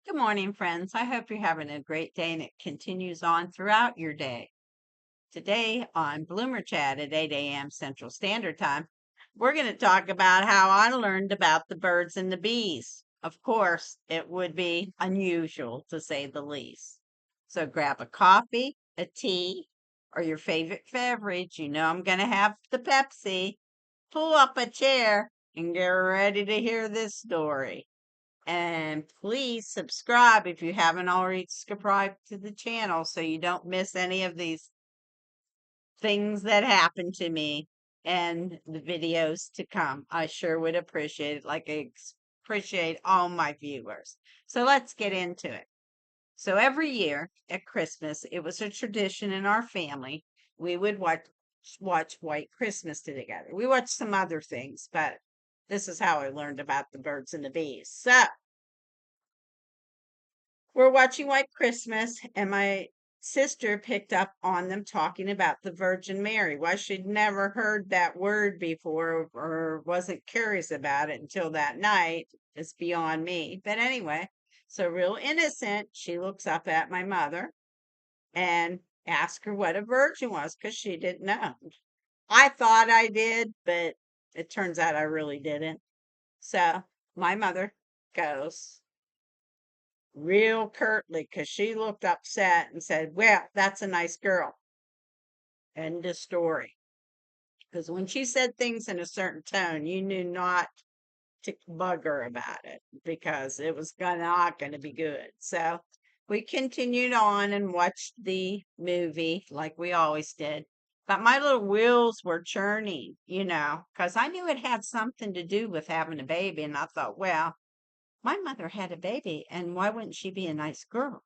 Good morning, friends. I hope you're having a great day and it continues on throughout your day. Today on Bloomer Chat at 8 a.m. Central Standard Time, we're going to talk about how I learned about the birds and the bees. Of course, it would be unusual to say the least. So grab a coffee, a tea, or your favorite beverage. You know I'm going to have the Pepsi. Pull up a chair and get ready to hear this story. And please subscribe if you haven't already subscribed to the channel so you don't miss any of these things that happen to me and the videos to come. I sure would appreciate it, like I appreciate all my viewers. So let's get into it. So every year at Christmas, it was a tradition in our family. We would watch White Christmas together. We watched some other things, but this is how I learned about the birds and the bees. So we're watching White Christmas, and my sister picked up on them talking about the Virgin Mary. Why she'd never heard that word before or wasn't curious about it until that night is beyond me. But anyway, so real innocent, she looks up at my mother and asks her what a virgin was because she didn't know. I thought I did, but it turns out I really didn't. So my mother goes, real curtly, because she looked upset and said, "Well, that's a nice girl." End of story. Because when she said things in a certain tone, you knew not to bug her about it because it was not going to be good. So we continued on and watched the movie like we always did. But my little wheels were churning, because I knew it had something to do with having a baby. And I thought, well, my mother had a baby, and why wouldn't she be a nice girl?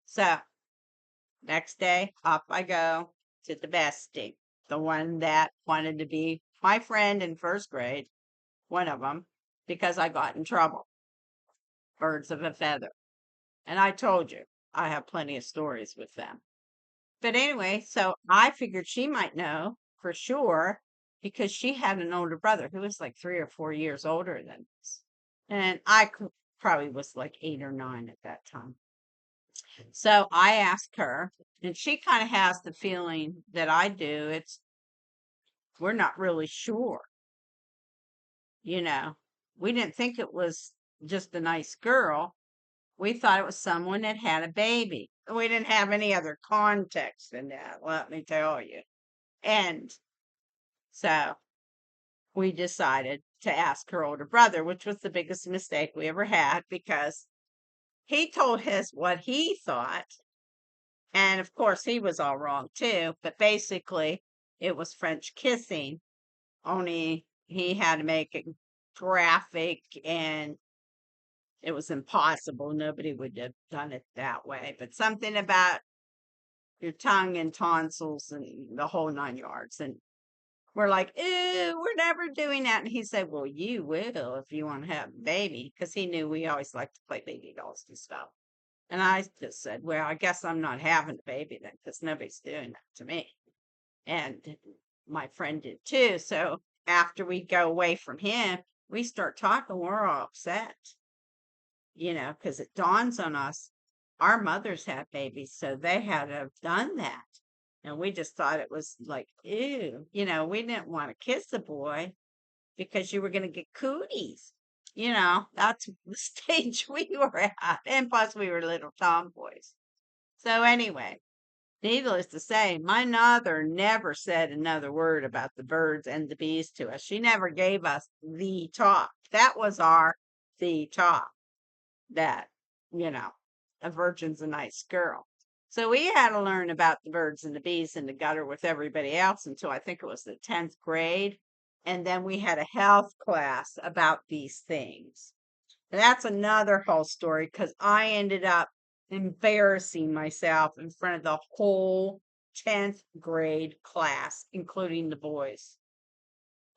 So next day, off I go to the bestie, the one that wanted to be my friend in first grade, one of them, because I got in trouble. Birds of a feather. And I told you, I have plenty of stories with them. But anyway, so I figured she might know for sure because she had an older brother who was like 3 or 4 years older than us. And probably was like 8 or 9 at that time. So I asked her, and she kind of has the feeling that I do. We're not really sure, you know. We didn't think it was just a nice girl. We thought it was someone that had a baby. We didn't have any other context in that, let me tell you. And so we decided to ask her older brother, which was the biggest mistake we ever had because he told us what he thought. And of course, he was all wrong too. But basically, it was French kissing, only he had to make it graphic and it was impossible. Nobody would have done it that way. But something about your tongue and tonsils and the whole 9 yards. And we're like, ew, we're never doing that. And he said, well, you will if you want to have a baby, because he knew we always liked to play baby dolls and stuff. And I just said, well, I guess I'm not having a baby then because nobody's doing that to me. And my friend did too. So after we go away from him, we start talking. We're all upset, because it dawns on us our mothers had babies, so they had to have done that. And we just thought it was like, ew, we didn't want to kiss a boy because you were going to get cooties. That's the stage we were at. And plus, we were little tomboys. So, anyway, needless to say, my mother never said another word about the birds and the bees to us. She never gave us the talk. That was our the talk that, you know, a virgin's a nice girl. So we had to learn about the birds and the bees in the gutter with everybody else until I think it was the 10th grade. And then we had a health class about these things. And that's another whole story because I ended up embarrassing myself in front of the whole 10th grade class, including the boys.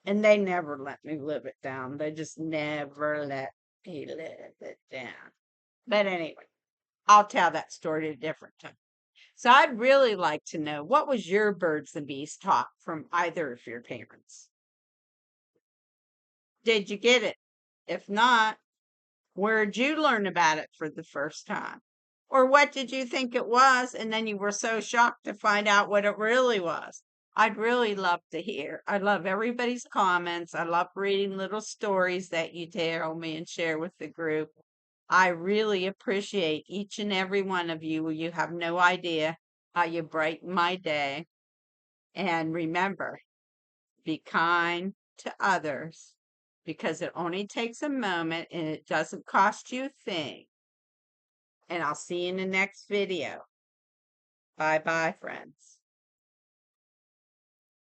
And they never let me live it down. They just never let me live it down. But anyway, I'll tell that story at a different time. So I'd really like to know, what was your birds and bees talk from either of your parents? Did you get it? If not, Where'd you learn about it for the first time? Or what did you think it was? And then you were so shocked to find out what it really was. I'd really love to hear. I love everybody's comments. I love reading little stories that you tell me and share with the group. I really appreciate each and every one of you. You have no idea how you brighten my day. And remember, be kind to others because it only takes a moment and it doesn't cost you a thing. And I'll see you in the next video. Bye bye, friends.